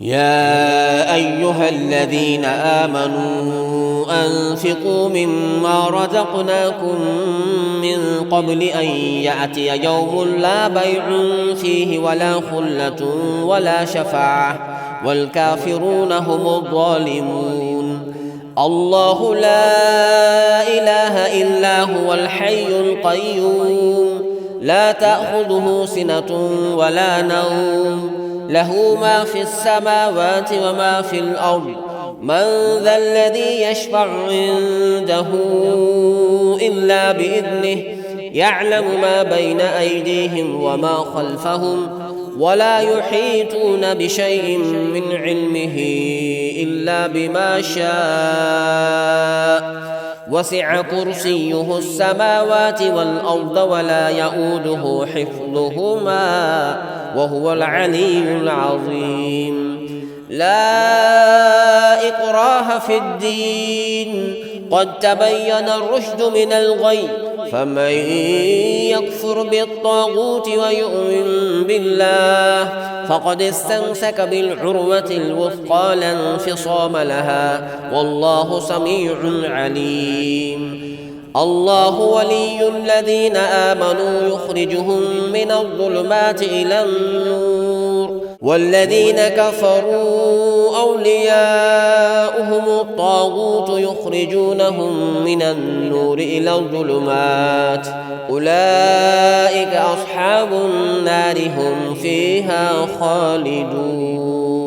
يا أيها الذين آمنوا أنفقوا مما رزقناكم من قبل أن يأتي يوم لا بيع فيه ولا خلة ولا شفاعة والكافرون هم الظالمون. الله لا إله إلا هو الحي القيوم لا تأخذه سنة ولا نوم له ما في السماوات وما في الأرض من ذا الذي يشفع عنده إلا بإذنه يعلم ما بين أيديهم وما خلفهم ولا يحيطون بشيء من علمه إلا بما شاء وسع كرسيه السماوات والأرض ولا يؤوده حفظهما وهو العلي العظيم. لا إكراه في الدين قد تبين الرشد من الغي فمن يكفر بالطاغوت ويؤمن بالله فقد استمسك بالعروة الوثقى لا انفصام لها والله سميع عليم. الله ولي الذين آمنوا يخرجهم من الظلمات إلى النور والذين كفروا أولياؤهم الطاغوت يخرجونهم من النور إلى الظلمات أولئك أصحاب النار هم فيها خالدون.